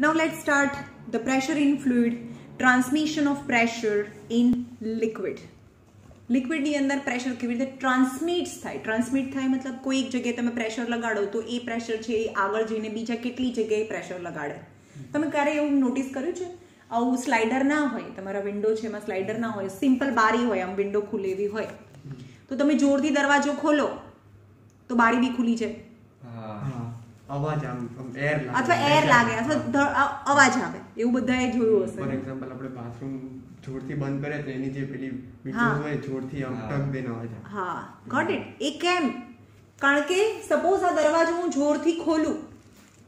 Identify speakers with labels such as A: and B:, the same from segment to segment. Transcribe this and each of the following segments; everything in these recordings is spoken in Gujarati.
A: Now let's start the pressure in fluid, transmission of pressure in liquid. Liquid ની અંદર પ્રેશર કેવી રીતે ટ્રાન્સમિટ થાય મતલબ કોઈ એક જગ્યાએ તમે પ્રેશર લગાડો તો એ પ્રેશર છે એ આગળ જઈને બીજા કેટલી જગ્યાએ પ્રેશર લગાડે. તમે ક્યારે એવું નોટિસ કર્યું છે? આવું સ્લાઇડર ના હોય, તમારા વિન્ડો છે એમાં સ્લાઇડર ના હોય, સિમ્પલ બારી હોય, આમ વિન્ડો ખુલેવી હોય તો તમે જોરથી દરવાજો ખોલો તો બારી બી ખુલી જાય,
B: અવાજ
A: અથવા એર લાગે અથવા અવાજ આવે, એવું બધાએ જોયું હશે.
B: ફોર એક્ઝામ્પલ આપણે બાથરૂમ જોરથી બંધ કરે તો એની જે પેલી વિન્ડો હોય જોરથી આમ ટક દેનો અવાજ આવે.
A: હા, ગોટ ઇટ. એ કેમ? કારણ કે સપોઝ આ દરવાજો હું જોરથી ખોલું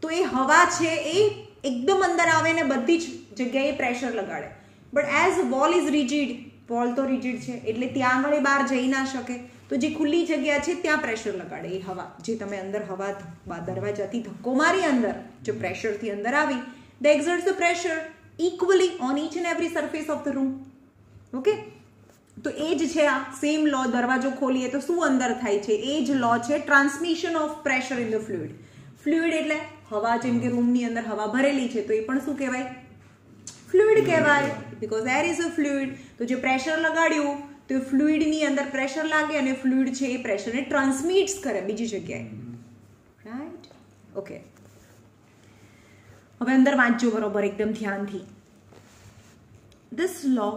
A: તો એ હવા છે એ એકદમ અંદર આવે ને બધી જ જગ્યાએ પ્રેશર લગાડે. But as wall is rigid, wall તો રિજિડ છે એટલે ત્યાં આગળ બહાર જઈ ના શકે, તો જે ખુલ્લી જગ્યા છે ત્યાં પ્રેશર લગાડે. એ હવા જે તમે અંદર હવા દરવાજાથી ધક્કો મારી અંદર જો પ્રેશરથી અંદર આવી, they exert the pressure equally on each and every surface of the room. Okay, તો એ જ છે આ સેમ લો. દરવાજો ખોલીએ તો શું અંદર થાય છે? એ જ લો છે transmission of pressure in the fluid. Fluid એટલે હવા, જેમ કે રૂમની અંદર હવા ભરેલી છે તો એ પણ શું કહેવાય? ફ્લુઇડ કહેવાય, because air is a fluid. તો જે પ્રેશર લગાડ્યું તો ફ્લુઇડની અંદર પ્રેશર લાગે અને ફ્લુઇડ છે એ પ્રેશરને ટ્રાન્સમિટ્સ કરે બીજી જગ્યાએ. રાઈટ? ઓકે, હવે અંદર વાંચજો બરોબર એકદમ ધ્યાનથી. This law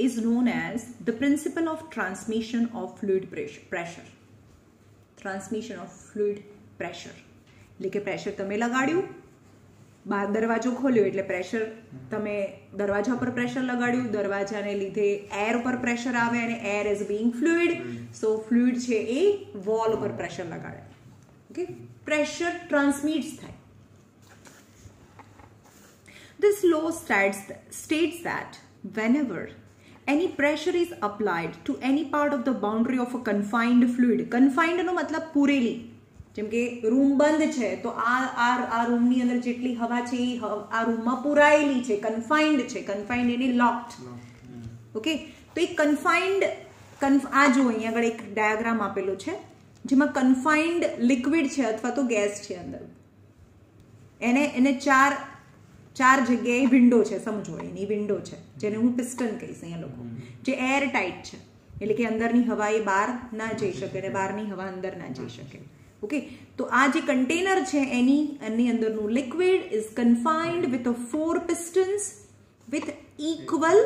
A: is known as the principle of transmission of fluid pressure. Transmission of fluid pressure એટલે કે પ્રેશર તમે લગાડ્યું, બહાર દરવાજો ખોલ્યો એટલે પ્રેશર, તમે દરવાજા પર પ્રેશર લગાડ્યું, દરવાજાને લીધે એર ઉપર પ્રેશર આવે અને air is being fluid, so fluid છે એ વોલ ઉપર પ્રેશર લગાડે. ઓકે, પ્રેશર ટ્રાન્સમિટ્સ થાય. This law states that whenever any pressure is applied to any part of the boundary of a confined fluid, confined નો મતલબ પૂરેલી, જેમ કે રૂમ બંધ છે તો આ રૂમની અંદર જેટલી હવા છે એ આ રૂમમાં પૂરાયેલી છે, કન્ફાઇન્ડ છે. કન્ફાઇન્ડ એટલે લોકડ. ઓકે, તો એ કન્ફાઇન્ડ, આ જો અહીંયા આગળ એક ડાયાગ્રામ આપેલો છે જેમાં કન્ફાઇન્ડ લિક્વિડ છે અથવા તો ગેસ છે અંદર, એને ચાર જગ્યાએ વિન્ડો છે, સમજો એની વિન્ડો છે જેને હું પિસ્ટન કહીશ અહીંયા લોકો, જે એર ટાઈટ છે એટલે કે અંદરની હવા એ બહાર ના જઈ શકે અને બહારની હવા અંદર ના જઈ શકે. ઓકે, તો આ જે કન્ટેનર છે એની અંદરનું liquid is confined with 4 pistons with equal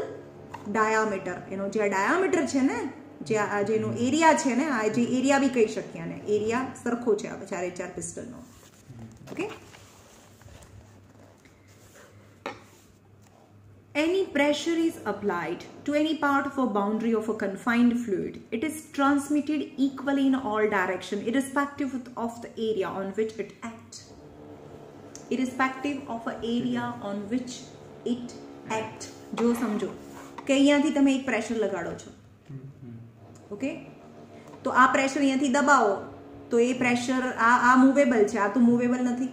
A: diameter. એનો જે ડાયામીટર છે ને, જેનો એરિયા છે ને, આ જે એરિયા બી કહી શકીએ ને, એરિયા સરખો છે આ ચારે ચાર પિસ્ટનનો. Okay, any pressure is applied to any part of a boundary of a confined fluid, it is transmitted equally in all directions, irrespective of the area on which it acts. Irrespective of the area on which it acts. જો સમજો કે અહીંયાથી તમે એક પ્રેશર લગાડો છો, ઓકે, તો આ પ્રેશર અહીંયાથી દબાવો તો એ પ્રેશર આ મૂવેબલ છે, આ તો મૂવેબલ નથી,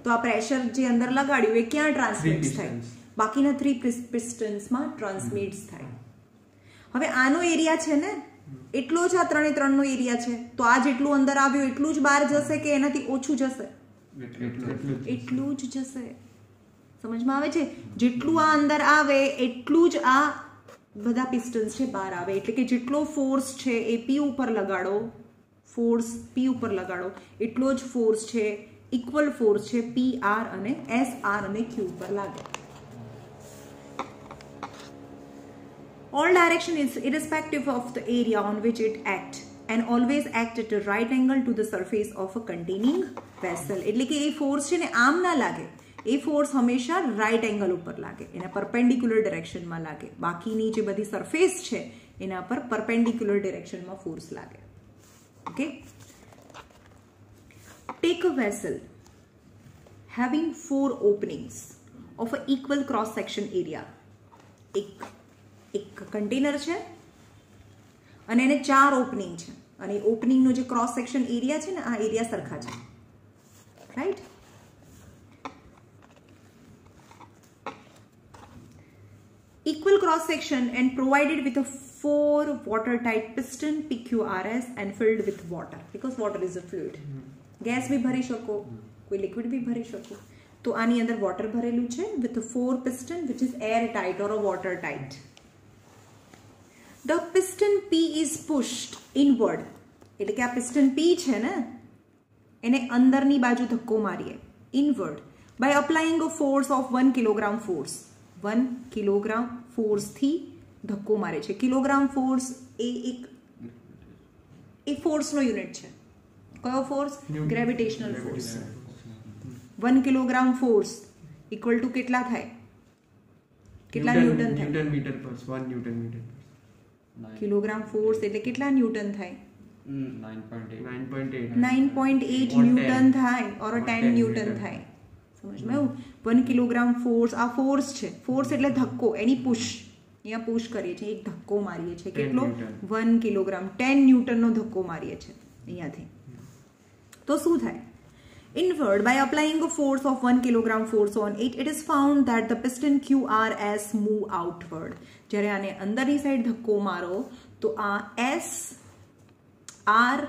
A: તો આ પ્રેશર જે અંદર લગાડ્યું એ ક્યાં ટ્રાન્સમિટ થાય? બાકીના 3 પિસ્ટન્સમાં ટ્રાન્સમિટ્સ થાય. હવે આનો એરિયા છે ને એટલો જ આ 3 નો એરિયા છે, તો આ જેટલું અંદર આવ્યું એટલું જ બહાર જશે કે એનાથી ઓછું જશે? એટલું જ જશે. સમજમાં આવે છે? જેટલું આ અંદર આવે એટલું જ આ બધા પિસ્ટન્સ છે બહાર આવે. એટલે કે જેટલો ફોર્સ છે એ P ઉપર લગાડો, ફોર્સ P ઉપર લગાડો એટલો જ ફોર્સ છે, ઇક્વલ ફોર્સ છે PR અને SR અને Q ઉપર લાગે. All direction is irrespective of the area on which it acts and always act at a right angle to the surface of a containing vessel. એટલે કે એ ફોર્સ છે ને આમ ના લાગે, એ ફોર્સ હંમેશા રાઈટ એંગલ ઉપર લાગે, એના પરપેન્ડિક્યુલર ડિરેક્શનમાં લાગે. બાકીની જે બધી સરફેસ છે એના પર પરપેન્ડિક્યુલર ડિરેક્શનમાં ફોર્સ લાગે. Okay, take a vessel having 4 openings of an equal cross section area. એક કન્ટેનર છે અને એને 4 ઓપનિંગ છે અને ઓપનિંગનો જે ક્રોસ સેક્શન એરિયા છે ને આ એરિયા સરખા છે, right? Equal cross section and provided with a 4 watertight piston PQRS and filled with water because water is a fluid. Gas બી ભરી શકો, કોઈ લિક્વિડ બી ભરી શકો. તો આની અંદર વોટર ભરેલું છે with 4 piston which is airtight or a watertight. The piston P is pushed inward. એટલે કે આ piston P છે ને એને અંદરની બાજુ ધક્કો મારીએ inward by applying a force of 1 kilogram force. 1 kilogram force થી ધક્કો મારે છે. કિલોગ્રામ ફોર્સ એ ફોર્સનો યુનિટ છે. કયો force? Gravitational force. 1 kilogram force equal to કેટલા થાય? કેટલા ન્યૂટન થાય?
B: ન્યૂટન મીટર પર 1 ન્યૂટન મીટર.
A: કિલોગ્રામ ફોર્સ એટલે કેટલા ન્યૂટન થાય?
B: 9.8
A: ન્યૂટન થાય ઓર 10 ન્યૂટન થાય. સમજમાં એવું? 1 કિલોગ્રામ ફોર્સ, આ ફોર્સ છે. ફોર્સ એટલે ધક્કો, એની પુશ. અહીંયા પુશ કરીએ છીએ, એક ધક્કો મારીએ છીએ. કેટલો? 1 કિલોગ્રામ, 10 ન્યૂટનનો ધક્કો મારીએ છીએ અહીંયાથી. તો શું થાય? Inward, by applying a force of 1 kilogram force on it, it is found that the piston QRS move outward. જ્યારે આને અંદરની સાઈડ ધક્કો મારો તો આ S, R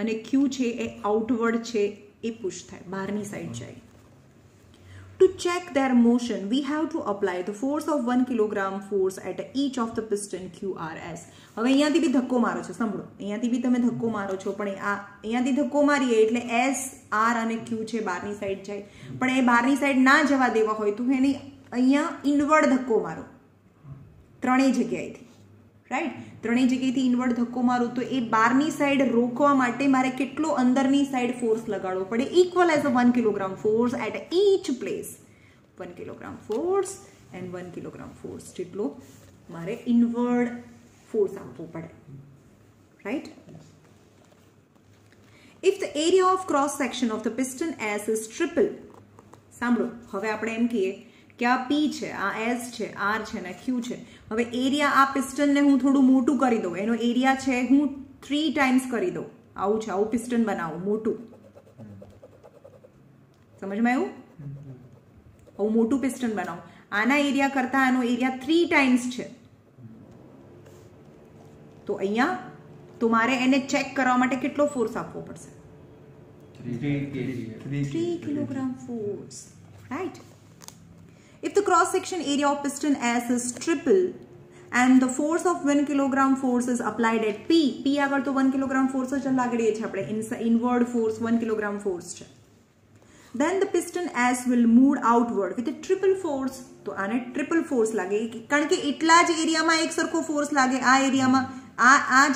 A: અને Q છે એ આઉટવર્ડ છે, એ પુશ થાય, બહારની સાઈડ જાય. To check their motion, we have to apply the force of 1 kilogram force at each of the piston QRS. હવે અહીંયાથી બી ધક્કો મારો છો, સાંભળો, અહીંયાથી બી તમે ધક્કો મારો છો, પણ આ અહીંયાથી ધક્કો મારીએ એટલે S, R અને Q છે બહારની સાઈડ જાય. પણ એ બહારની સાઈડ ના જવા દેવા હોય તો એને અહીંયા ઇનવર્ડ ધક્કો મારો ત્રણેય જગ્યાએથી, રાઈટ? ત્રણેય જગ્યાએથી ઇનવર્ડ ધક્કો મારું તો એ બહારની સાઈડ રોકવા માટે મારે કેટલો અંદરની સાઈડ ફોર્સ લગાડવો પડે? Equal as a 1 kilogram force at each place. 1 kilogram force and 1 kilogram force જેટલો મારે ઇનવર્ડ ફોર્સ આપવો પડે, right? If the area of cross section of the piston S is triple, સાંભળો, હવે આપણે એમ કહીએ કે આ P છે, આ S છે, R છે ને Q છે. હવે એરિયા આ પિસ્ટનને હું થોડું મોટું કરી દઉં, એનો એરિયા છે હું 3 ટાઈમ્સ કરી દઉં. આવું છે, આવું પિસ્ટન બનાવું મોટું. સમજમાં આવ્યું? આવું મોટું પિસ્ટન બનાવું. આના એરિયા કરતા આનો એરિયા 3 ટાઈમ્સ છે. તો અહીંયા તો મારે એને ચેક કરવા માટે કેટલો ફોર્સ આપવો પડશે? 3 kilogram force, right? If the cross section area of piston S is triple and the force of 1 kilogram force is applied at P આગળ તો 1 kilogram force જ લાગડીએ છે આપણે, inward force 1 kilogram force છે. Then the piston S will move outward with a triple force. તો આને ટ્રિપલ ફોર્સ લાગે કારણ કે એટલા જ એરિયામાં એક સરખો ફોર્સ લાગે. આ એરિયામાં આ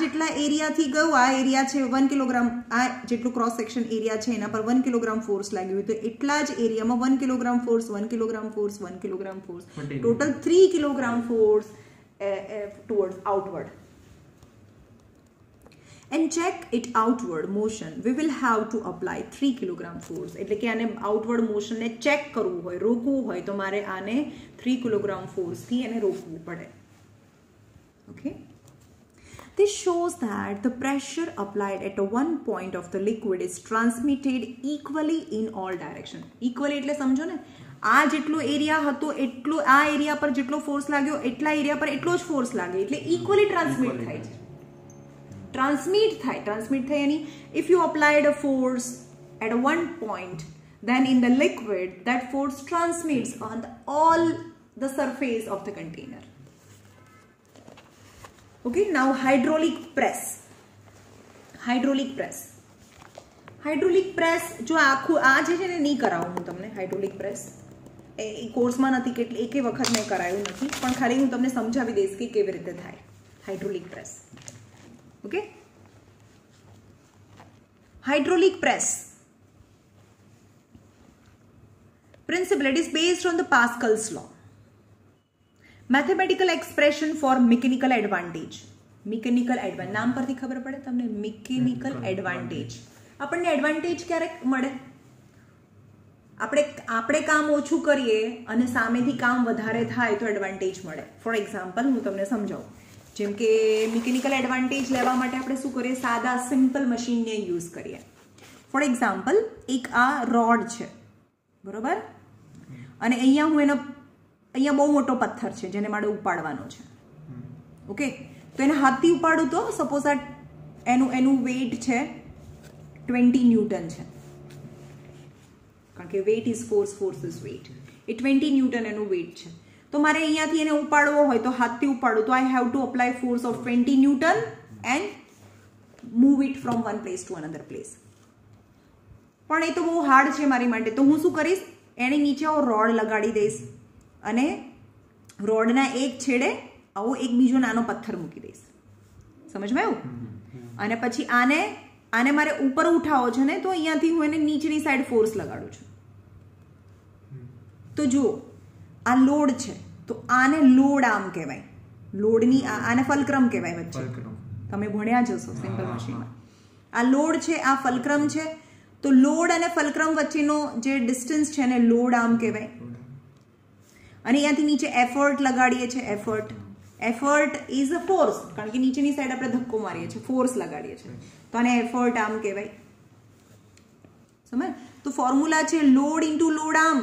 A: જેટલા એરિયાથી ગયું, આ એરિયા છે 1 કિલોગ્રામ, આ જેટલું ક્રોસ સેક્શન એરિયા છે એના પર 1 કિલોગ્રામ ફોર્સ લાગ્યું તો એટલા જ એરિયામાં 1 kilogram force, 1 kilogram force, 1 kilogram force, total 3 kilogram force towards outward. And check it outward motion, we will have to apply 3 kilogram force. એટલે કે આને outward motion ને ચેક કરવું હોય, રોકવું હોય તો મારે આને 3 kilogram force થી એને રોકવું પડે. Okay? This shows that the pressure applied at one point of the liquid is transmitted equally in all direction. Equally એટલે સમજો ને, આ જેટલો એરિયા હતો એટલો આ એરિયા પર જેટલો ફોર્સ લાગ્યો એટલા એરિયા પર એટલો જ ફોર્સ લાગે, એટલે ઇક્વલી ટ્રાન્સમિટ થાય છે. ટ્રાન્સમિટ થાય એની if you applied a force at one point, then in the liquid that force transmits on all the surface of the container. Okay, now hydraulic press. Hydraulic press જો આખું આ જે છે ને નહીં કરાવું હું તમને હાઇડ્રોલિક પ્રેસ, એ કોર્સમાં નથી, કેટલી એકે વખત મેં કરાયું નથી, પણ ખાલી હું તમને સમજાવી દઈશ કે કેવી રીતે થાય hydraulic press. Okay, hydraulic press principle, it is based on the Pascal's law. Mathematical expression for mechanical advantage. Mechanical advantage નામ પરથી ખબર પડે તમને, mechanical advantage. આપણને એડવાન્ટેજ ક્યારે મળે? આપણે કામ ઓછું કરીએ અને સામેથી કામ વધારે થાય તો એડવાન્ટેજ મળે. ફોર એક્ઝામ્પલ હું તમને સમજાવું. જેમ કે મિકેનિકલ એડવાન્ટેજ લેવા માટે આપણે શું કરીએ? સાદા સિમ્પલ મશીનને યુઝ કરીએ. ફોર એક્ઝામ્પલ એક આ રોડ છે, બરોબર, અને અહીંયા હું અહીંયા બહુ મોટો પથ્થર છે જેને મારે ઉપાડવાનો છે. ઓકે, તો એને હાથથી ઉપાડું તો સપોઝ આ એનું વેઇટ છે 20 ન્યૂટન છે. કારણ કે weight is force, force is weight. એ 20 ન્યૂટન એનું વેઇટ છે. તો મારે અહીંયાથી એને ઉપાડવો હોય તો હાથથી ઉપાડું તો I have to apply force of 20 newton and move it from one place to another place. પણ એ તો બહુ હાર્ડ છે મારી માટે. તો હું શું કરીશ, એની નીચે હું રોડ લગાડી દઈશ અને રોડના એક છેડે આવો એક બીજો નાનો પથ્થર મૂકી દઈશ. સમજમાં આવ્યું? અને પછી આને મારે ઉપર ઉઠાવો છે ને, તો અહીંયાથી હું એને નીચેની સાઈડ ફોર્સ લગાડું છું. તો જુઓ, આ લોડ છે તો આને લોડ આર્મ કહેવાય. લોડની આને ફલક્રમ કહેવાય. વચ્ચે તમે ભણ્યા જશો સિમ્પલ મશીનમાં. આ લોડ છે, આ ફલક્રમ છે. તો લોડ અને ફલક્રમ વચ્ચેનો જે ડિસ્ટન્સ છે એને લોડ આર્મ કહેવાય. અને અહીંયાથી નીચે એફર્ટ લગાડીએ છીએ. એફર્ટ ઇઝ અ ફોર્સ, કારણ કે નીચેની સાઈડ આપણે ધક્કો મારીએ છીએ, ફોર્સ લગાડીએ છીએ, તો આને એફર્ટ આર્મ કહેવાય. સમજ? તો ફોર્મ્યુલા છે load into load arm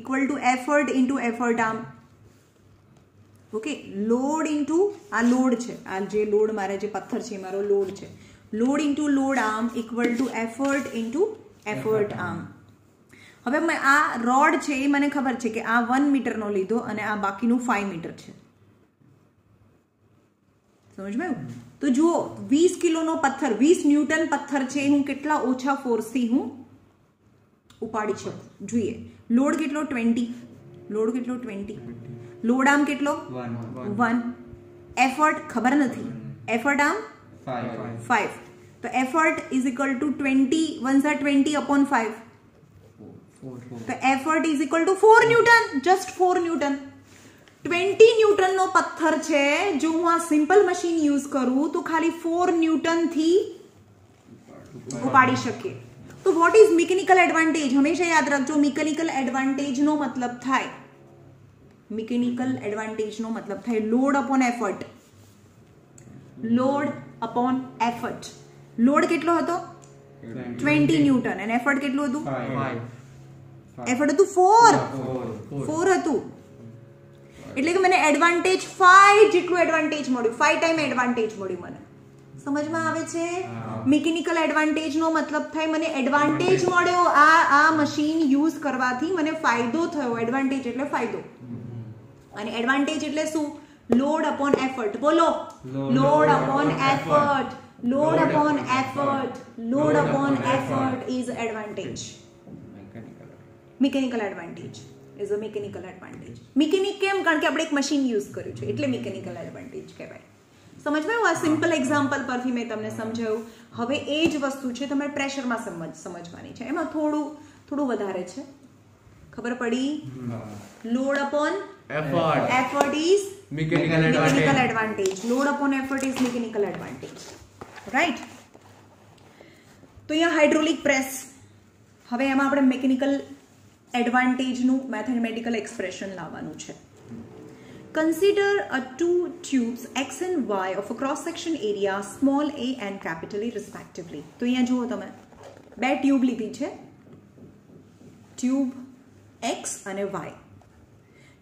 A: equal to effort into effort arm. Okay, load into આ લોડ છે, આ જે લોડ મારે જે પથ્થર છે મારો લોડ છે, load into load arm equal to effort into effort arm. હવે આ રોડ છે એ મને ખબર છે કે આ 1 મીટરનો લીધો અને આ બાકીનું 5 મીટર છે. સમજમાં આવ્યું? તો જુઓ, 20 કિલોનો પથ્થર, 20 ન્યૂટન પથ્થર છે, હું કેટલા ઓછા ફોર્સથી હું ઉપાડી શકું. જોઈએ, લોડ કેટલો? 20. લોડ કેટલો? 20. લોડ આર્મ કેટલો? 1. એફર્ટ ખબર નથી. Effort arm 5. તો effort is equal two 20 1 20 upon 5. તો effort is equal two 4 newton. Just 4 newton. 20 ન્યૂટનનો પથ્થર છે, જો હું આ સિમ્પલ મશીન યુઝ કરું તો ખાલી 4 ન્યૂટનથી ઉપાડી શકીએ. તો વોટ ઇઝ મિકેનિકલ એડવાન્ટેજ? હંમેશા યાદ રાખજો, મિકેનિકલ એડવાન્ટેજનો મતલબ થાય load upon effort. Load upon effort. Load કેટલો હતો? 20 ન્યૂટન. અને એફર્ટ કેટલું હતું? 5. એફર્ટ હતું 4 હતું. એટલે કે મને એડવાન્ટેજ 5 જેટલું એડવાન્ટેજ મળ્યું. 5 ટાઈમ એડવાન્ટેજ મળ્યું મને. સમજમાં આવે છે? મિકેનિકલ એડવાન્ટેજનો મતલબ થાય મને એડવાન્ટેજ મળ્યો. આ મશીન યુઝ કરવાથી મને ફાયદો થયો. એડવાન્ટેજ એટલે ફાયદો. અને એડવાન્ટેજ એટલે શું? Load upon effort. બોલો, load upon effort. Load upon effort. Load upon effort is advantage. Mechanical advantage is a mechanical advantage. Mechanic કેમ? કારણ કે આપણે એક મશીન યુઝ કર્યું છે એટલે મિકેનિકલ એડવાન્ટેજ કહેવાય. સમજમાં? આ સિમ્પલ એક્ઝામ્પલ પરથી મેં તમને સમજાવ્યું. હવે એ જ વસ્તુ છે તમારે પ્રેશરમાં સમજવાની છે. એમાં થોડું વધારે છે. ખબર પડી? Load upon effort is mechanical advantage. Load upon effort is mechanical advantage. Right? તો અહીંયા હાઇડ્રોલિક પ્રેસ. હવે એમાં આપણે મિકેનિકલ એડવાન્ટેજનું મેથેમેટિકલ એક્સપ્રેશન લાવવાનું છે. Consider two tubes x and y of a cross-section area small a and capital A respectively. તો અહીંયા જુઓ તમે, બે ટ્યુબ લીધી છે, ટ્યુબ x અને y,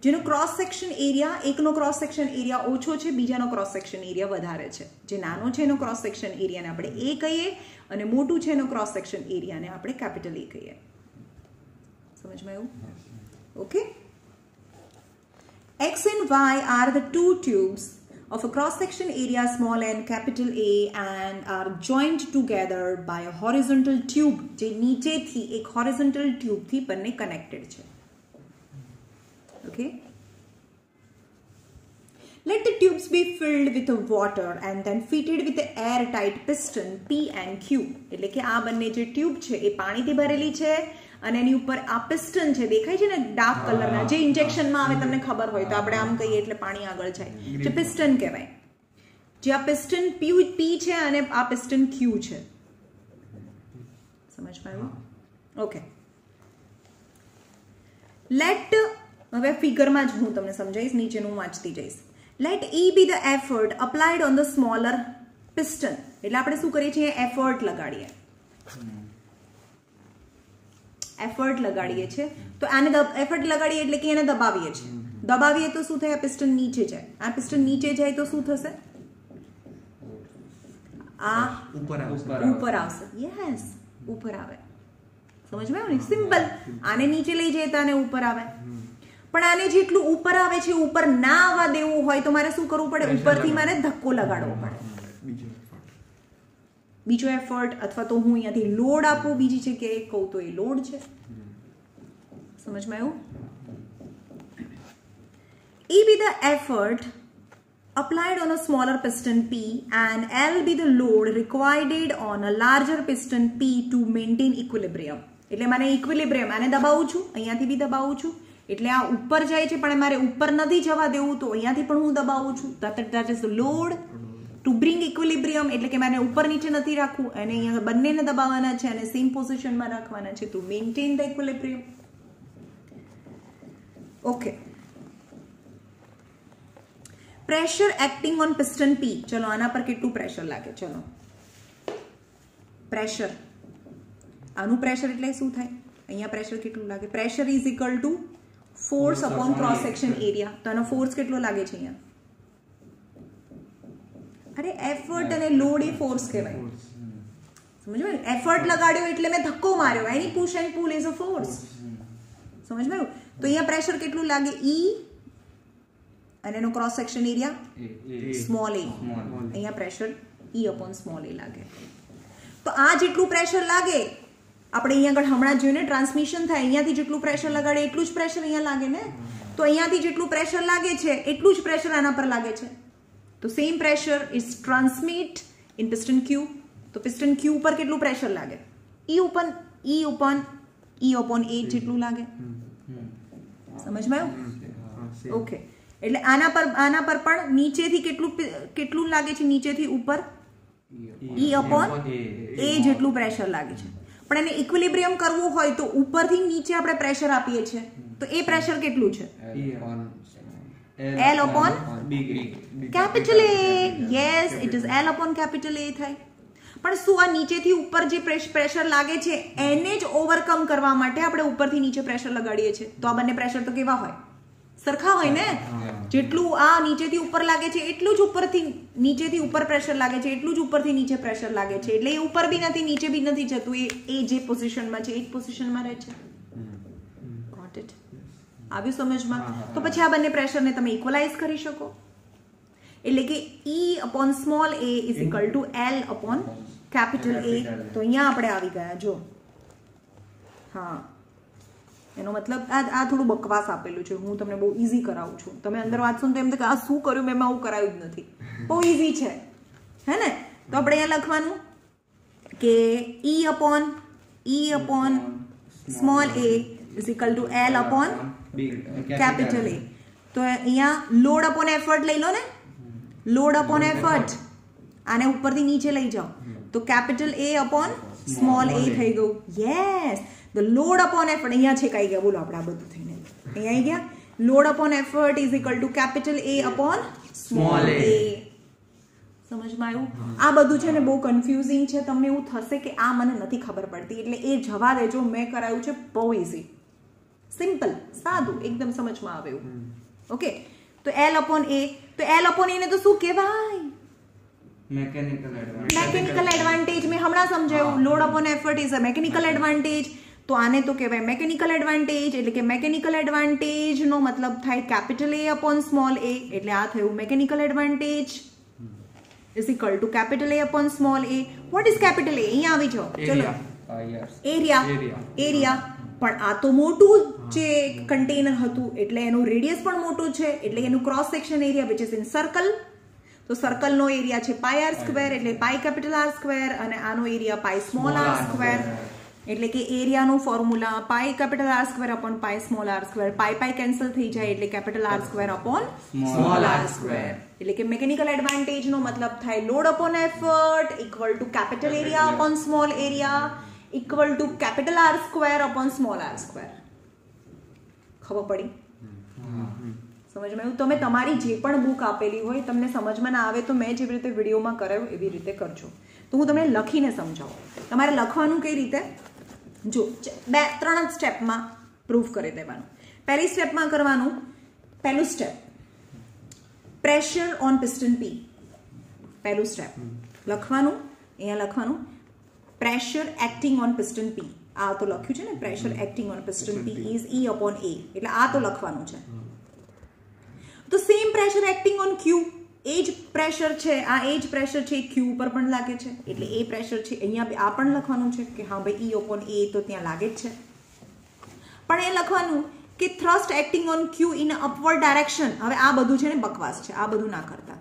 A: જેનો ક્રોસ સેક્શન એરિયા, એકનો ક્રોસ સેક્શન એરિયા ઓછો છે, બીજાનો ક્રોસ સેક્શન એરિયા વધારે છે. જે નાનો છે એનો ક્રોસ સેક્શન એરિયાને આપણે a કહીએ અને મોટું છે એનો ક્રોસ સેક્શન એરિયાને આપણે કેપિટલ A કહીએ. સમજમાં આવ્યું? Okay. X and Y are the two tubes of a cross-section area small n capital A and are joined together by a horizontal tube. જે નીચેથી એક horizontal tube થી બંને connected છે. Okay. Let the tubes be filled with water and then fitted with the airtight piston P and Q. એટલે કે આ બંને જે ટ્યુબ છે એ પાણીથી ભરેલી છે અને એની ઉપર આ પિસ્ટન છે, દેખાય છે ને ડાર્ક કલરના, જે ઇન્જેક્શનમાં આવે તમને ખબર હોય તો આપણે આમ કહીએ એટલે પાણી આગળ જાય, જે પિસ્ટન કહેવાય. જે આ પિસ્ટન P છે અને આ પિસ્ટન Q છે. સમજમાં આવ્યું? ઓકે. લેટ, હવે ફિગરમાં જ હું તમને સમજાવીશ, નીચેનું વાંચતી જઈશ. Let E be the effort applied on the smaller piston. એટલે આપણે શું કરીએ છીએ? એફર્ટ લગાડીએ. એફર્ટ લગાડીએ છીએ. તો આને એફર્ટ લગાડીએ એટલે કે એને દબાવીએ છીએ. દબાવીએ તો શું થાય? આ પિસ્ટન નીચે જાય. આ પિસ્ટન નીચે જાય તો શું થશે? આ ઉપર આવશે. યસ, ઉપર આવે. समझ में आयो ने? सिंपल. आने नीचे લઈ જાય તો આને ઉપર આવે. પણ આને જેટલું ઉપર આવે છે ઉપર ના આવવા દેવું હોય તો મારે શું કરવું પડે? ઉપરથી મારે ધક્કો લગાડવો પડે. બીજો એફર્ટ, અથવા તો હું અહીંયાથી લોડ આપું બીજી જગ્યાએ કહું તો એ લોડ છે. સમજમાં આવ્યું? E be the effort applied on a smaller piston P and L be the load required on a larger piston P to maintain equilibrium. એટલે મારે ઇક્વિલિબ્રિયમ આને દબાવું છું, અહીંયાથી બી દબાવું છું, એટલે આ ઉપર જાય છે પણ મારે ઉપર નથી જવા દેવું તો અહીંયાથી પણ હું દબાવું છું. that is the load to bring equilibrium. એટલે કે મારે ઉપર નીચે નથી રાખવું અને અહીંયા બંનેને દબાવવાના છે અને સેમ પોઝિશનમાં રાખવાના છે to maintain the equilibrium. Okay. Pressure acting on piston P. ચલો આના પર કેટલું પ્રેશર લાગે? ચલો પ્રેશર, આનું પ્રેશર એટલે શું થાય? અહીંયા પ્રેશર કેટલું લાગે? Pressure is equal two force upon cross section area. તો આનો ફોર્સ કેટલો લાગે છે અહીંયા? અરે એફર્ટ અને લોડ એ ફોર્સ કહેવાય. સમજ્યું? એફર્ટ લગાડ્યો એટલે મેં ધક્કો માર્યો. એની push and pull is a force. સમજ્યું? તો અહીંયા પ્રેશર કેટલું લાગે? E અને એનો cross section area small a. અહીંયા pressure E upon small a લાગે. તો આ જેટલું પ્રેશર લાગે આપણે અહીંયા આગળ હમણાં જોયું ને ટ્રાન્સમિશન થાય, અહીંયાથી જેટલું પ્રેશર લગાડે એટલું જ પ્રેશર અહીંયા લાગે ને. તો અહીંયાથી જેટલું પ્રેશર લાગે છે એટલું જ પ્રેશર આના પર લાગે છે. તો same pressure is transmit in piston Q. તો પિસ્ટન Q ઉપર કેટલું પ્રેશર લાગે? E અપોન a જેટલું લાગે. સમજમાં આવ્યું? ઓકે. એટલે આના પર પણ નીચેથી કેટલું લાગે છે? નીચેથી ઉપર E અપોન a જેટલું પ્રેશર લાગે છે. પણ એને ઇક્વિલિબ્રિયમ કરવું હોય તો ઉપરથી નીચે આપણે પ્રેશર આપીએ છીએ તો એ પ્રેશર કેટલું છે? L upon capital A. Yes, it is L upon capital A થાય. પણ શું આ નીચેથી ઉપર જે પ્રેશર લાગે છે એને જ ઓવરકમ કરવા માટે આપણે ઉપરથી નીચે પ્રેશર લગાડીએ છીએ. તો આ બંને પ્રેશર તો કેવા હોય? સરખા હોય ને. જેટલું આ નીચેથી ઉપર લાગે છે એટલું જ ઉપરથી નીચેથી ઉપર પ્રેશર લાગે છે એટલું જ ઉપરથી નીચે પ્રેશર લાગે છે. એટલે એ ઉપર બી નથી નીચે બી નથી જતું, એ જે પોઝિશનમાં છે એ જ પોઝિશનમાં રહે છે. Got it? આવ્યું સમજમાં? તો પછી આ બંને પ્રેશરને તમે ઇક્વલાઇઝ કરી શકો. એટલે કે E upon small a is equal two L upon capital A. તો અહીંયા આપણે આવી ગયા. જો હા, એનો મતલબ આ થોડું બકવાસ આપેલું છે. હું તમને બહુ ઈઝી કરાવું છું. તમે અંદર વાંચશો તો એમ કે આ શું કર્યું મેં આવું કરાવ્યું જ નથી. બહુ ઈઝી છે હે ને. તો આપણે અહીંયા લખવાનું કે E upon small a is equal two L upon capital A. તો અહીંયા લોડ અપોન એફર્ટ લઈ લો ને. લોડ અપોન એફર્ટ આને ઉપરથી નીચે લઈ જાઓ તો capital A upon small a થઈ ગયું. Yes, the load upon effort અહીંયા છે કાઈ ગયા. બોલો આપણે આ બધું થઈને અહીંયા આવી ગયા. Load upon effort is equal to capital A upon small a. સમજમાં આવ્યું? આ બધું છે ને બહુ કન્ફ્યુઝિંગ છે. તમને એવું થશે કે આ મને નથી ખબર પડતી એટલે એ જવા દેજો. મેં કરાયું છે બહુ ઈઝી, સિમ્પલ, સાદું, એકદમ સમજમાં આવે એવું. ઓકે. તો L અપોન A. તો L અપોન A ને તો શું કહેવાય? Mechanical advantage. મેં હમણાં સમજાયું. Load upon effort is a mechanical advantage. તો આને તો કહેવાય મેકેનિકલ એડવાન્ટેજ. એટલે કે મેકેનિકલ એડવાન્ટેજ નો મતલબ થાય capital A upon small a. એટલે આ થયું mechanical advantage is equal to capital A upon small a. What is capital A? અહીંયા આવી જાઓ. ચલો, એરિયા. પણ આ તો મોટું જે કન્ટેનર હતું એટલે એનું રેડિયસ પણ મોટું છે. એટલે એનું cross section area which is in circle. તો સર્કલનો એરિયા છે પાઈ આર સ્ક્વેર, એટલે પાઈ કેપિટલ આર સ્ક્વેર, અને આનો area pi small R square. એટલે કે એરિયાનું formula pi capital R square upon pi small R square. Pi cancel થઈ જાય એટલે capital R square upon small R square. એટલે કે મેકેનિકલ એડવાન્ટેજ નો મતલબ થાય load upon effort equal to capital area upon small area equal to capital R square upon small R square. ખબર પડી? સમજમાં આવ્યું? તમે તમારી જે પણ બુક આપેલી હોય તમને સમજમાં ના આવે તો મેં જેવી રીતે વિડીયોમાં કરાવ્યું એવી રીતે કરજો. તો હું તમને લખીને સમજાવું. તમારે લખવાનું કઈ રીતે? જો 2-3 સ્ટેપમાં પ્રૂફ કરી દેવાનું. પહેલી સ્ટેપમાં કરવાનું, પહેલું step pressure on piston P. પહેલું સ્ટેપ લખવાનું, અહીંયા લખવાનું pressure acting on piston P. આ તો લખ્યું છે ને pressure acting on piston P is E upon A, એટલે આ તો લખવાનું છે. તો same pressure acting on Q, એ જ પ્રેશર છે, આ એ જ પ્રેશર છે Q ઉપર પણ લાગે છે, એટલે એ પ્રેશર છે અહીંયા આ પણ લખવાનું છે કે હા ભાઈ E upon A તો ત્યાં લાગે જ છે. પણ એ લખવાનું કે thrust acting on Q in upward direction. હવે આ બધું છે ને બકવાસ છે, આ બધું ના કરતા.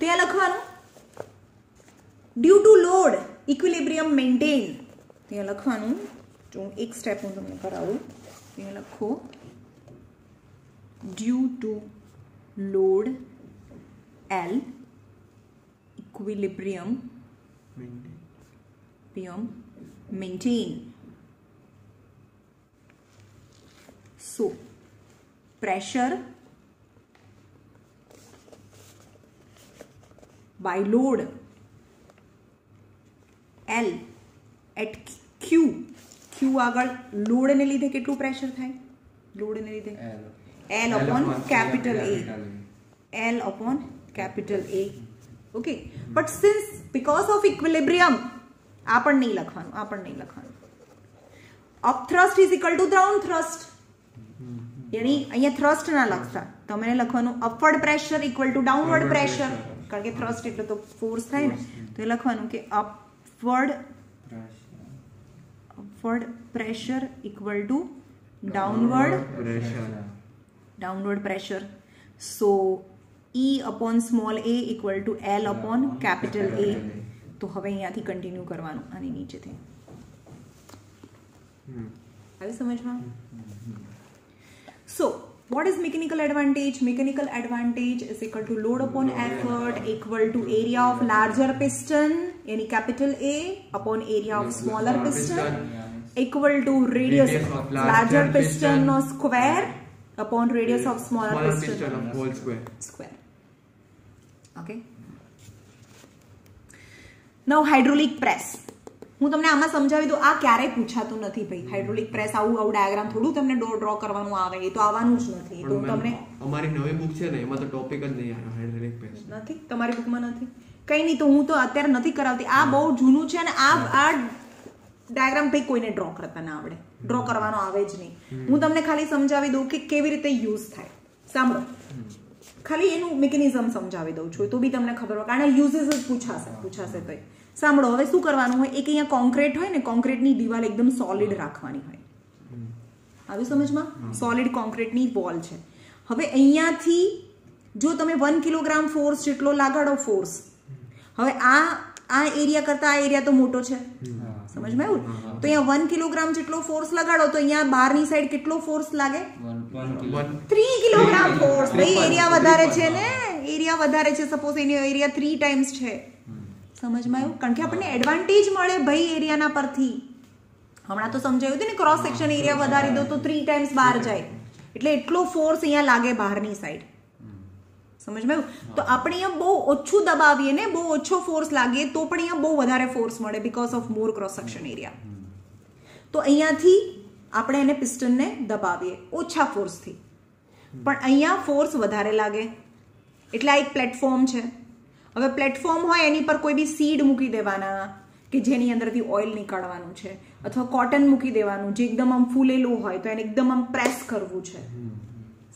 A: ત્યાં લખવાનું due to load equilibrium maintain. ત્યાં લખવાનું જો એક સ્ટેપ હું તમને કરાવું. ત્યાં લખો due to load L equilibrium maintain. So pressure by load L at Q આગળ લોડ ને લીધે કેટલું પ્રેશર થાય? લોડ ને લીધે L upon capital A. L upon capital A. Okay, but since because of equilibrium આ પણ નહીં લખવાનું, આ પણ નહીં લખવાનું. Up thrust is equal to down thrust, યાની અહીંયા થ્રસ્ટ ના લખતા, તમારે લખવાનું upward pressure equal to downward pressure, કારણ કે થ્રસ્ટ એટલે તો ફોર્સ થાય ને, તો એ લખવાનું કે upward pressure equal to downward pressure. So E upon small a equal to L upon capital A. તો હવે અહીંયાથી કન્ટિન્યુ કરવાનું આની નીચેથી. આવી સમજમાં? સો what is mechanical advantage? Mechanical advantage is equal to load upon effort equal to area of larger piston, yani capital A, upon area of smaller piston equal to radius of larger piston or square upon radius of smaller piston
B: of whole square.
A: Okay. Now hydraulic press. હું તમને આમાં સમજાવી દઉં, આ ક્યારેય પૂછાતું નથી ભાઈ. હાઇડ્રોલિક પ્રેસ આવું ડાયાગ્રામ થોડું તમને ડ્રો કરવાનું આવે, એ તો આવવાનું જ નથી. તો તમને
B: અમારી નવી બુક છે ને એમાં તો ટોપિક જ નહીં આવ્યો હાઇડ્રોલિક પ્રેસ. નથી,
A: તમારી બુકમાં નથી. કઈ નહીં, તો હું તો અત્યારે નથી કરાવતી. આ બહુ જૂનું છે અને આ ડાયાગ્રામ ભાઈ કોઈને ડ્રો કરતા ના આવડે, ડ્રો કરવાનો આવે જ નહીં. હું તમને ખાલી સમજાવી દઉં કે કેવી રીતે યુઝ થાય. સાંભળો, ખાલી એનું મિકેનિઝમ સમજાવી દઉં છું તો બી તમને ખબર હોય, કારણ યુઝેસ જ પૂછાશે તો. સાંભળો, હવે શું કરવાનું હોય, એક અહીંયા કોન્ક્રીટ હોય ને, કોન્ક્રીટની દિવાલ એકદમ સોલિડ રાખવાની હોય. આવી સમજમાં? સોલિડ કોન્ક્રીટની વોલ છે. હવે અહીંયાથી જો તમે 1 કિલોગ્રામ ફોર્સ જેટલો લાગાડો ફોર્સ, હવે આ એરિયા કરતા આ એરિયા તો મોટો છે, સમજમાં આવ્યું? તો અહીંયા 1 કિલોગ્રામ જેટલો ફોર્સ લગાડો તો અહીંયા બહારની સાઈડ કેટલો ફોર્સ લાગે? 3 કિલોગ્રામ ફોર્સ. ભાઈ એરિયા વધારે છે ને, એરિયા વધારે છે. સપોઝ એનો એરિયા 3 ટાઈમ્સ છે, સમજમાં આવ્યું? કારણ કે આપણને એડવાન્ટેજ મળે ભાઈ એરિયાના પરથી. હમણાં તો સમજાયું હતું ને, ક્રોસ સેક્શન એરિયા વધારી દો તો 3 ટાઈમ્સ બહાર જાય, એટલે એટલો ફોર્સ અહીંયા લાગે બહારની સાઈડ, સમજમાં આવ્યું? તો આપણે અહીંયા બહુ ઓછું દબાવીએ ને, બહુ ઓછો ફોર્સ લાગીએ તો પણ અહીંયા બહુ વધારે ફોર્સ મળે because of more cross section area. તો અહીંયાથી આપણે એને પિસ્ટનને દબાવીએ ઓછા ફોર્સથી, પણ અહીંયા ફોર્સ વધારે લાગે. એટલે આ એક પ્લેટફોર્મ છે. હવે પ્લેટફોર્મ હોય એની પર કોઈ બી સીડ મૂકી દેવાના કે જેની અંદરથી ઓઇલ નીકાળવાનું છે, અથવા કોટન મૂકી દેવાનું જે એકદમ આમ ફૂલેલું હોય તો એને એકદમ આમ પ્રેસ કરવું છે,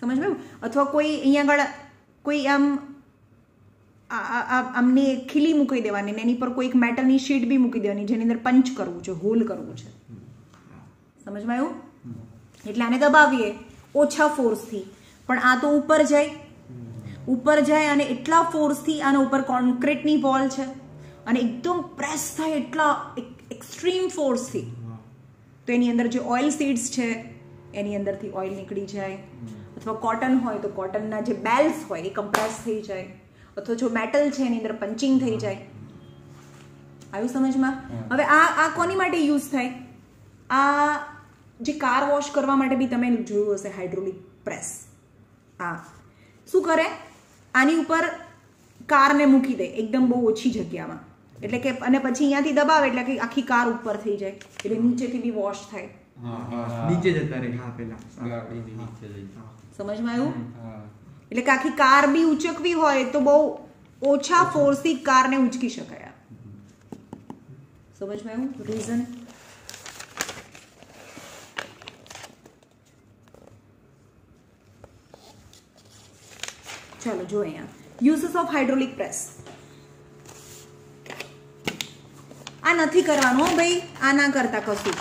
A: સમજમાં? અથવા કોઈ અહીંયા આગળ કોઈ આમને ખીલી મૂકી દેવાની ને એની પર કોઈ એક મેટલની શીટ બી મૂકી દેવાની જેની અંદર પંચ કરવું છે, હોલ કરવું છે, સમજમાં આવ્યું? એટલે આને દબાવીએ ઓછા ફોર્સથી, પણ આ તો ઉપર જાય અને એટલા ફોર્સથી આના ઉપર કોન્ક્રીટની વોલ છે અને એકદમ પ્રેસ થાય એટલા એક્સ્ટ્રીમ ફોર્સથી, તો એની અંદર જે ઓઇલ સીડ્સ છે એની અંદરથી ઓઇલ નીકળી જાય, અથવા કોટન હોય તો કોટનના જે બેલ્સ હોય એ કમ્પ્રેસ થઈ જાય, અથવા જો મેટલ છે એની અંદર પંચિંગ થઈ જાય. આવ્યું સમજમાં? હવે આ કોની માટે યુઝ થાય? આ જે કાર વોશ કરવા માટે બી તમે જોયું હશે હાઇડ્રોલિક પ્રેસ. હા, શું કરે? આની ઉપર કારને મૂકી દે એકદમ બહુ ઓછી જગ્યામાં, એટલે કે અને પછી અહીંયાથી દબાવે એટલે કે આખી કાર ઉપર થઈ જાય, એટલે નીચેથી બી વોશ થાય.
B: નીચે જતા રહે. હા, પેલા
A: સમજમાં આવ્યું? એટલે કે આખી કાર બી ઉચકવી હોય તો બહુ ઓછા ફોર્સથી કારને ઉચકી શકાય. समझ में आयो रीजन? चलो जो अहींया યુઝિસ ઓફ હાઇડ્રોલિક પ્રેસ. આ નથી કરવાનું ભાઈ, આ ના કરતા કશું.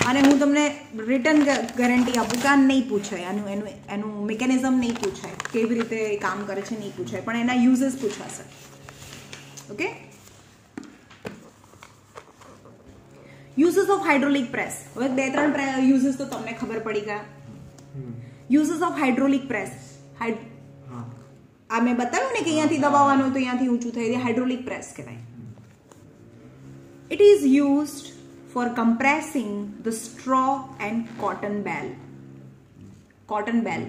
A: અને હું તમને રિટર્ન ગેરંટી આપું કે આ નહીં પૂછાય, એનું મિકેનિઝમ નહીં પૂછાય, કેવી રીતે કામ કરે છે નહીં પૂછાય, પણ એના યુઝિસ પૂછાશે. Okay, uses of hydraulic press. હવે 2-3 યુઝિસ તો તમને ખબર પડી ગયા. યુઝિસ ઓફ હાઇડ્રોલિક પ્રેસ, આ મેં બતાવ્યું ને કે અહીંયાથી દબાવવાનું તો અહીંયાથી ઊંચું થઈ જાય, હાઇડ્રોલિક પ્રેસ કહેવાય. It is used for compressing the straw and cotton bale. Cotton bale,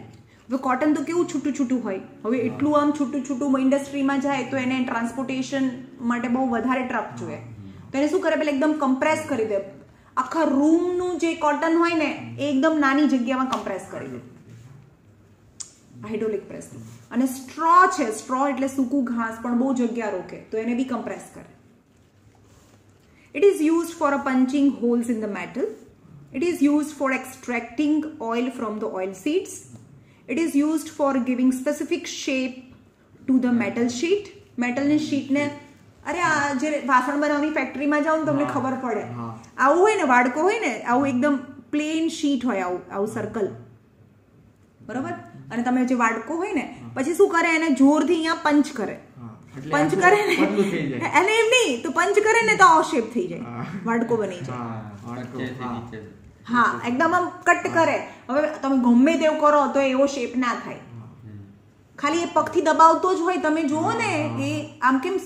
A: હવે કોટન તો કેવું છૂટું છૂટું હોય, હવે એટલું આમ છૂટું છૂટું ઇન્ડસ્ટ્રીમાં જાય તો એને ટ્રાન્સપોર્ટેશન માટે બહુ વધારે ટ્રક જોઈએ, તો એને શું કરે, પેલા એકદમ કમ્પ્રેસ કરી દે. આખા રૂમનું જે કોટન હોય ને એ એકદમ નાની જગ્યામાં કમ્પ્રેસ કરી દે, હાઇડ્રોલિક પ્રેસ. અને સ્ટ્રો છે, સ્ટ્રો એટલે સૂકું ઘાસ પણ બહુ જગ્યા રોકે, તો એને બી કમ્પ્રેસ કરે. It is used for punching holes in the metal. It is used for extracting oil from the oil seeds. It is used for giving specific shape to the metal sheet. Metal ની sheet ને, અરે આ જે વાસણ બનાવવાની ફેક્ટરીમાં જાઓ ને તમને ખબર પડે, આવું હોય ને, વાડકો હોય ને, આવું એકદમ પ્લેન શીટ હોય, આવું સર્કલ, બરોબર. અને તમે જે વાડકો હોય ને પછી શું કરે, એને જોરથી અહીંયા પંચ કરે, પંચ કરે ને એને એમ નહીં તો પંચ કરે ને તો આ શેપ થઈ જાય, વાડકો બની જાય. હા, એકદમ આમ કટ કરે. હવે તમે ગમે તેવું કરો તો એવો શેપ ના થાય, ખાલી એ પગથી દબાવતો જ હોય. તમે જુઓ ને એ આમ કેમ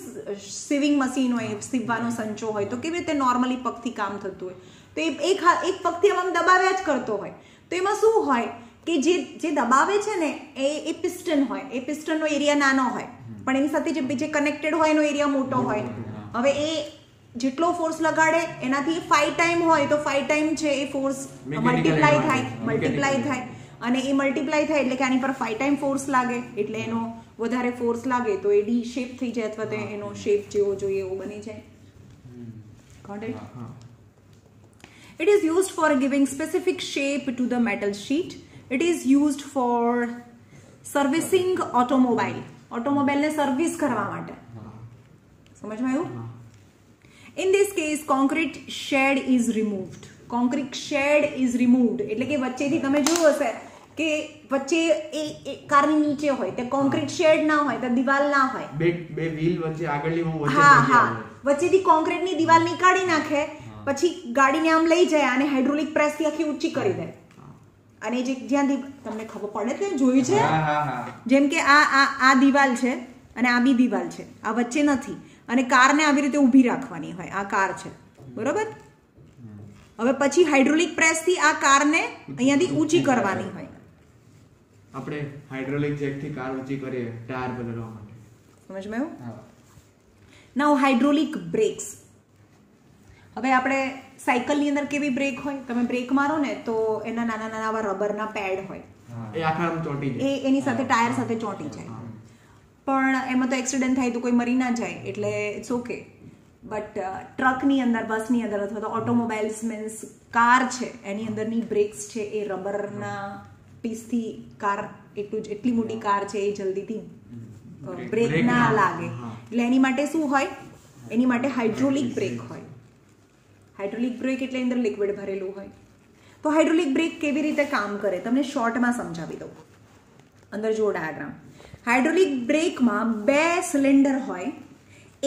A: સીવિંગ મશીન હોય, સીવવાનો સંચો હોય, તો કેવી રીતે નોર્મલી પગથી કામ થતું હોય, તો એ એક પગથી આમ દબાવ્યા જ કરતો હોય. તો એમાં શું હોય કે જે દબાવે છે ને એ પિસ્ટન હોય, એ પિસ્ટનનો એરિયા નાનો હોય, પણ એની સાથે જે કનેક્ટેડ હોય એનો એરિયા મોટો હોય. હવે એ જેટલો ફોર્સ લગાડે એનાથી 5 ટાઈમ હોય તો 5 ટાઈમ છે એ ફોર્સ મલ્ટીપ્લાય થાય, અને એ મલ્ટીપ્લાય થાય એટલે કે આની પર 5 ટાઈમ ફોર્સ લાગે, એટલે એનો વધારે ફોર્સ લાગે તો એ ડી શેપ થઈ જાય, અથવા તો એનો શેપ જેવો જોઈએ એવો બની જાય. Got it? It is used for giving specific shape to the metal sheet. It is used for servicing automobile. Automobile ने सर्विस करवा माटे. समझ में आयो? In this case concrete shed is removed. Concrete shed is removed એટલે કે વચ્ચેથી તમે જોયું હશે કે વચ્ચે એ કારની નીચે હોય તે કોન્ક્રીટ શેડ ના હોય, તો દિવાલ ના હોય, બે વ્હીલ વચ્ચે આગળની વચ્ચેથી કોન્ક્રીટની દિવાલ નીકાળી નાખે, પછી ગાડીને આમ લઈ જાય અને હાઇડ્રોલિક પ્રેસથી આખી ઊંચી કરી દે. અને જે જ્યાં તમને ખબર પડે તે જોયું છે, જેમ કે આ દિવાલ છે અને આ બી દિવાલ છે, આ વચ્ચે નથી, અને કારને આવી રીતે ઊભી રાખવાની હોય. આ કાર છે, બરોબર. હવે પછી હાઇડ્રોલિક પ્રેસથી આ કારને અહીંયાથી ઊંચી કરવાની હોય. આપણે હાઇડ્રોલિક જેકથી કાર ઊંચી કરીએ ટાયર બદલવા માટે. સમજ માં આવ્યું? નાઉ હાઇડ્રોલિક બ્રેક્સ. હવે આપણે સાયકલની અંદર કેવી બ્રેક હોય, તમે બ્રેક મારો ને તો એના નાના નાના આવા રબરના પેડ હોય, એ આખા ચોંટી જાય, એ એની સાથે ટાયર સાથે ચોંટી જાય. પણ એમાં તો એક્સિડન્ટ થાય તો કોઈ મરી ના જાય એટલે ઇટ્સ ઓકે. બટ ટ્રકની અંદર, બસની અંદર અથવા તો ઓટોમોબાઈલ્સ મીન્સ કાર છે એની અંદરની બ્રેક્સ છે એ રબરના પીસથી, કાર એટલી મોટી કાર છે એ જલ્દીથી બ્રેક ના લાગે, એટલે એની માટે શું હોય, એની માટે હાઇડ્રોલિક બ્રેક હોય. હાઇડ્રોલિક બ્રેક એટલે અંદર લિક્વિડ ભરેલું હોય. તો હાઇડ્રોલિક બ્રેક કેવી રીતે કામ કરે તમને શોર્ટમાં સમજાવી દઉં. અંદર જો ડાયાગ્રામ, હાઇડ્રોલિક બ્રેકમાં 2 સિલિન્ડર હોય.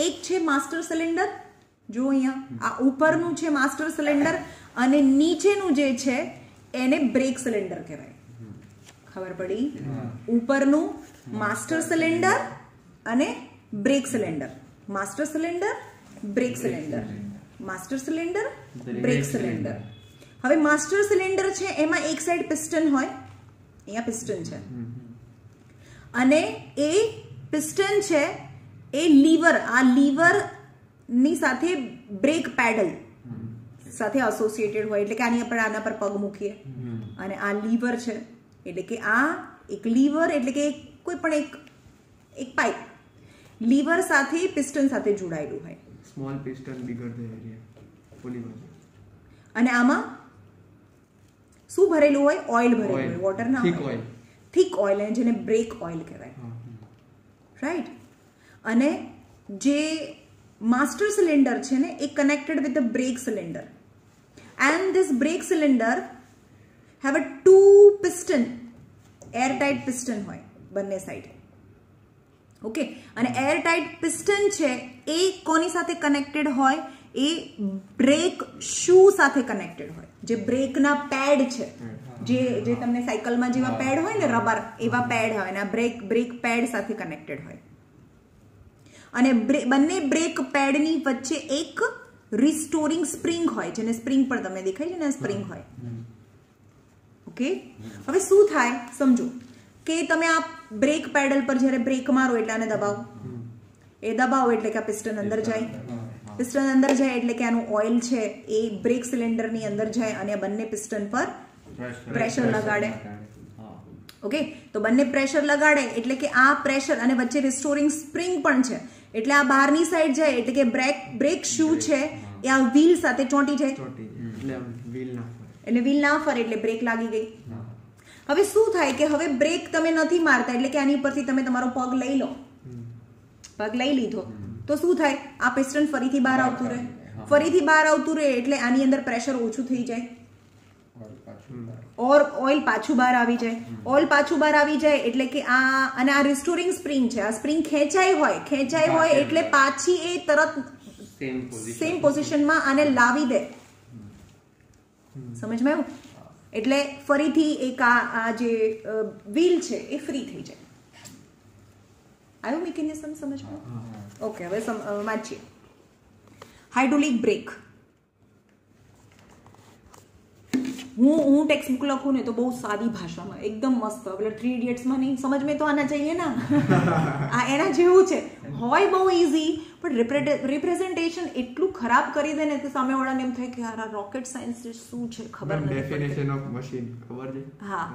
A: એક છે માસ્ટર સિલિન્ડર, જો અહીંયા આ ઉપરનું છે માસ્ટર સિલિન્ડર, અને નીચેનું જે છે એને બ્રેક સિલિન્ડર કહેવાય. ખબર પડી? ઉપરનું માસ્ટર સિલિન્ડર અને brake cylinder, master cylinder, brake cylinder, master cylinder, brake cylinder. હવે માસ્ટર સિલિન્ડર છે એમાં એક સાઈડ પિસ્ટન હોય, અહીંયા પિસ્ટન છે, અને એ પિસ્ટન છે એ લીવર, આ લીવર ની સાથે બ્રેક પેડલ સાથે એસોસિએટેડ હોય, એટલે કે આના પર પગ મૂકીએ અને આ લીવર છે, એટલે કે આ એક લીવર એટલે કે કોઈ પણ એક પાઇપ લીવર સાથે પિસ્ટન સાથે જોડાયેલું હોય. Small piston, bigger the area.
B: ફૂલી ભરેલું.
A: અને આમાં શું ભરેલું હોય? ઓઇલ ભરેલું હોય, વોટર ના હોય, થિક ઓઇલ, જેને બ્રેક ઓઇલ કહેવાય, રાઈટ. અને જે માસ્ટર સિલિન્ડર છે ને એ connected with the brake cylinder, and this brake cylinder have a 2 piston, airtight piston હોય બંને સાઈડ. ઓકે, અને એરટાઇટ પિસ્ટન છે એ કોની સાથે કનેક્ટેડ હોય? એ બ્રેક શૂ સાથે કનેક્ટેડ હોય. જે બ્રેકના પેડ છે, જે તમને સાયકલમાં જેવા પેડ હોય ને રબર, એવા પેડ હોય, અને આ બ્રેક પેડ સાથે કનેક્ટેડ હોય. અને બંને બ્રેક પેડની વચ્ચે એક રિસ્ટોરિંગ સ્પ્રિંગ હોય, જેને સ્પ્રિંગ પણ તમને દેખાય છે ને, સ્પ્રિંગ હોય. ઓકે, હવે શું થાય સમજો કે તમે આ બ્રેક પેડલ પર જ્યારે બ્રેક મારો એટલે આને દબાવો, એ દબાવો એટલે કે આ પિસ્ટન અંદર જાય, પિસ્ટન અંદર જાય એટલે કે આનું ઓઇલ છે એ બ્રેક સિલિન્ડરની અંદર જાય અને આ બંને પિસ્ટન પર પ્રેશર લગાડે. ઓકે, તો બંને પ્રેશર લગાડે એટલે કે આ પ્રેશર અને વચ્ચે રિસ્ટોરિંગ સ્પ્રિંગ પણ છે એટલે આ બહારની સાઈડ જાય એટલે કે બ્રેક શૂ છે એ આ વ્હીલ સાથે ચોંટી જાય, એટલે વ્હીલ ના ફરે એટલે બ્રેક લાગી ગઈ. હવે શું થાય કે હવે બ્રેક તમે નથી મારતા એટલે કે આની ઉપરથી તમે તમારો પગ લઈ લો, પગ લઈ લીધો તો શું થાય? આ પિસ્ટન ફરીથી બહાર આવતું રહે, ફરીથી બહાર આવતું રહે એટલે આની અંદર પ્રેશર ઓછું થઈ જાય, ઓર ઓઇલ પાછું બહાર આવી જાય. ઓઇલ પાછું બહાર આવી જાય એટલે કે આ, અને આ રિસ્ટોરિંગ સ્પ્રિંગ છે, આ સ્પ્રિંગ ખેંચાઈ હોય એટલે પાછી એ તરત સેમ પોઝિશનમાં આને લાવી દે. સમજમાં આવ્યું? એટલે ફરીથી એક આ જે વ્હીલ છે એ ફ્રી થઈ જાય. આવ્યું મિકેનિઝમ સમજમાં? ઓકે, હવે વાંચીએ. Hydraulic brake. હું ટેક્સ્ટ બુક લખું ને તો બહુ સાદી ભાષામાં એકદમ મસ્ત, એટલે 3 ઇડિયટ્સમાં નહીં સમજ में तो आना चाहिए ना. આ એના જેવું છે, હોય બહુ ઇઝી પણ રિપ્રેઝન્ટેશન એટલું ખરાબ કરી દે ને તો સામેવાળાને એમ થાય કે યાર આ રોકેટ સાયન્સ શું છે ખબર નથી.
B: ડેફિનેશન ઓફ મશીન ખબર છે?
A: હા,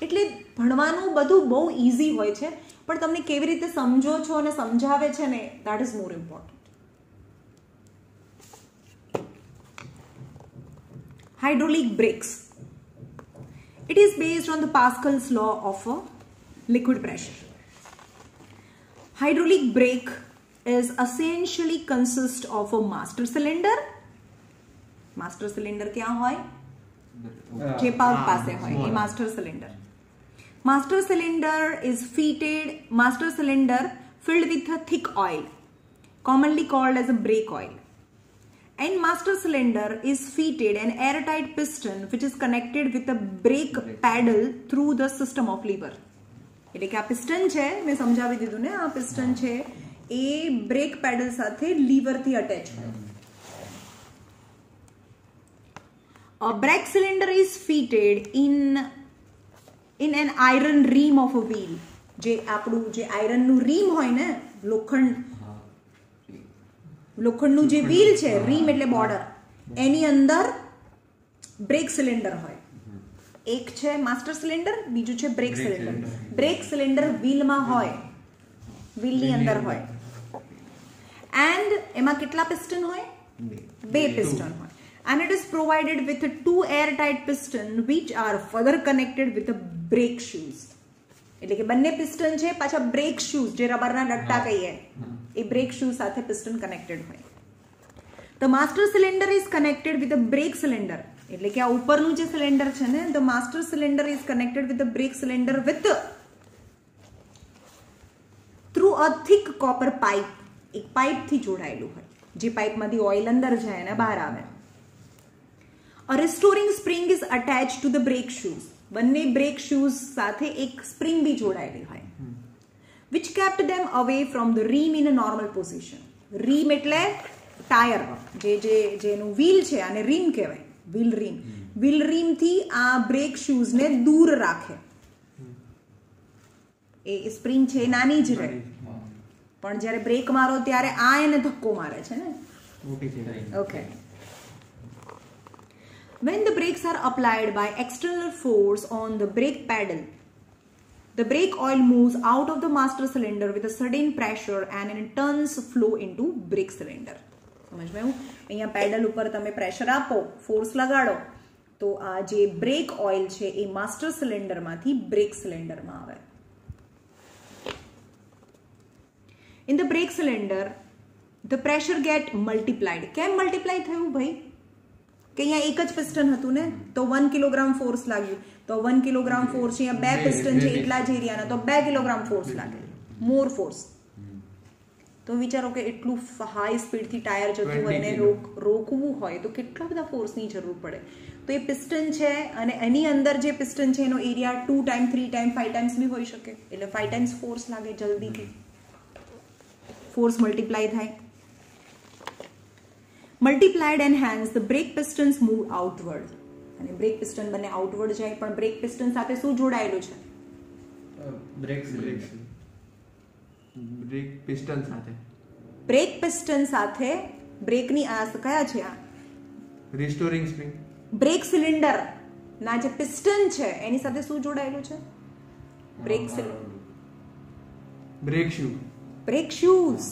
A: એટલે ભણવાનું બધું બહુ ઇઝી હોય છે પણ તમને કેવી રીતે સમજો છો અને સમજાવે છે ને, that is more important. Hydraulic brakes. It is based on the Pascal's law of liquid pressure. Hydraulic brake is essentially consist of a master cylinder. Master cylinder क्या होय? जे pump पासे होय, ये master cylinder. Master cylinder is filled with a thick oil, commonly called as a brake oil. And master cylinder is fitted an airtight piston which is connected with a brake paddle through the system of lever. એટલે કે આ પિસ્ટન છે, મેં સમજાવી દીધું ને, આ પિસ્ટન છે એ બ્રેક પેડલ સાથે લીવરથી અટેચ હોય. A brake cylinder is fitted in an iron rim of a wheel. જે આપણું જે આયરનનું રીમ હોય ને, લોખંડનું જે વ્હીલ છે, રીમ એટલે બોર્ડર, એની અંદર બ્રેક સિલિન્ડર હોય. એક છે માસ્ટર સિલિન્ડર, બીજું છે બ્રેક સિલિન્ડર. બ્રેક સિલિન્ડર વ્હીલમાં હોય, વ્હીલની અંદર હોય. એન્ડ એમાં કેટલા પિસ્ટન હોય? 2 પિસ્ટન હોય. And it is provided with 2 airtight piston which are further connected with the brake shoes. એટલે કે બંને પિસ્ટન છે પાછા બ્રેક શૂઝ, જે રબરના લટ્ટા કહીએ, એ બ્રેક શૂઝ સાથે પિસ્ટન કનેક્ટેડ હોય. The master cylinder is connected with the brake cylinder. એટલે કે આ ઉપરનું જે સિલિન્ડર છે ને, the master cylinder is connected with the brake cylinder with through a thick copper pipe. એક પાઇપથી જોડાયેલું હોય, જે પાઇપમાંથી ઓઇલ અંદર જાય અને બહાર આવે. A restoring spring is attach to the brake shoes. બંને બ્રેક શૂઝ સાથે એક સ્પ્રિંગ બી જોડાયેલી હોય, which kept them away from the rim in a normal position. rim એટલે ટાયર, જેનું વ્હીલ છે આને રીમ કહેવાય, વ્હીલ રીમ. વ્હીલ રીમ થી આ બ્રેક શૂઝ ને દૂર રાખે. એ સ્પ્રિંગ છે એ નાની જ રહે, પણ જ્યારે બ્રેક મારો ત્યારે આ એને ધક્કો મારે છે ને. Okay. When the brakes are applied by external force on the brake pedal, the brake oil moves out of the master cylinder with a sudden pressure and it turns flow into brake cylinder. સમજમાં? અહીંયા પેડલ ઉપર તમે પ્રેશર આપો, ફોર્સ લગાડો તો આ જે બ્રેક ઓઇલ છે એ માસ્ટર સિલિન્ડરમાંથી બ્રેક સિલિન્ડરમાં આવે. In the brake cylinder the pressure get multiplied. કેમ મલ્ટીપ્લાય થયું ભાઈ? કે અહીંયા એક જ પિસ્ટન હતું ને, તો 1 કિલોગ્રામ ફોર્સ લાગ્યું, તો 1 કિલોગ્રામ ફોર્સ અહીંયા 2 પિસ્ટન છે એટલા જ એરિયાના, તો 2 કિલોગ્રામ ફોર્સ લાગે, મોર ફોર્સ. તો વિચારો કે એટલું હાઈ સ્પીડથી ટાયર જતું હોય ને રોકવું હોય તો કેટલા બધા ફોર્સની જરૂર પડે. તો એ પિસ્ટન છે અને એની અંદર જે પિસ્ટન છે એનો એરિયા 2 ટાઈમ 3 ટાઈમ 5 ટાઈમ્સ બી હોઈ શકે, એટલે 5 ટાઈમ્સ ફોર્સ લાગે, જલ્દીથી ફોર્સ મલ્ટીપ્લાય થાય. Multiplied and hence the brake pistons move outward. અને બ્રેક પિસ્ટન બંને આઉટવર્ડ જાય, પણ બ્રેક પિસ્ટન સાથે શું જોડાયેલું છે?
B: બ્રેક પિસ્ટન સાથે.
A: બ્રેક પિસ્ટન સાથે બ્રેકની આ કયા છે? આ
B: રિસ્ટોરિંગ સ્પ્રિંગ.
A: બ્રેક સિલિન્ડર ના જે પિસ્ટન છે એની સાથે શું જોડાયેલું છે? Brake cylinder.
B: Brake shoe.
A: Brake shoes.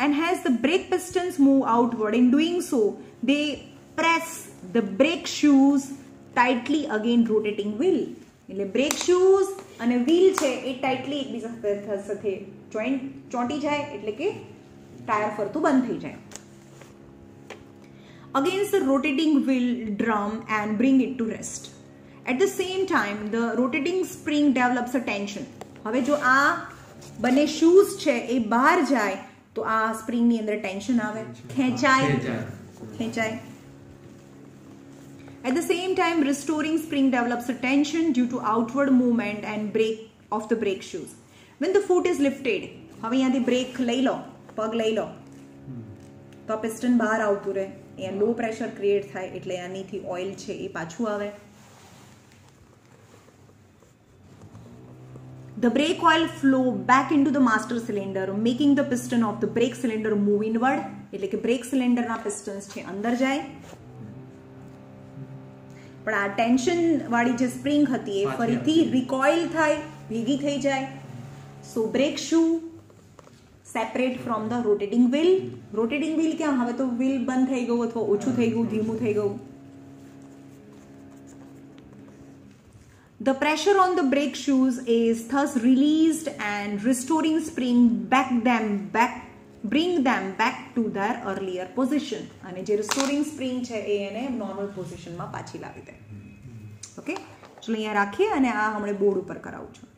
A: And as the brake pistons move outward, in doing so they press the brake shoes tightly against rotating wheel. એટલે બ્રેક શૂઝ અને વ્હીલ છે એ ટાઇટલી એકબીજા સાથે ચોંટી જાય, એટલે કે ટાયર ફરતું બંધ થઈ જાય. Against the rotating wheel drum and bring it to rest. At the same time the rotating spring develops a tension. હવે જો આ બંને શૂઝ છે એ બહાર જાય તો આ સ્પ્રિંગની અંદર ટેન્શન આવે, ખેંચાય. At the same time restoring spring develops a tension due to outward movement and break of the brake shoes. When the foot is lifted, હવે અહીંયાથી બ્રેક લઈ લો, પગ લઈ લો તો આ પિસ્ટન બહાર આવતું રહે, અહીંયા લો પ્રેશર ક્રિએટ થાય, એટલે આનીથી ઓઇલ છે એ પાછું આવે. The brake oil flow back into the master cylinder, making the piston of the brake cylinder move inward. એટલે કે બ્રેક સિલિન્ડરના પિસ્ટન્સ છે અંદર જાય, પણ આ ટેન્શન વાળી જે સ્પ્રિંગ હતી એ ફરીથી રિકોઇલ થાય, ભેગી થઈ જાય. So brake shoe separate from the rotating wheel. Rotating wheel ક્યાં? હવે તો વ્હીલ બંધ થઈ ગયું અથવા ઓછું થઈ ગયું, ધીમું થઈ ગયું. The pressure on the brake shoes is thus released and restoring spring bring them back to their earlier position. અને જે restoring spring છે એ એને normal position માં પાછી લાવી દે. ઓકે, ચલો અહીંયા રાખીએ અને આ હમણાં બોર્ડ ઉપર કરાવું છું.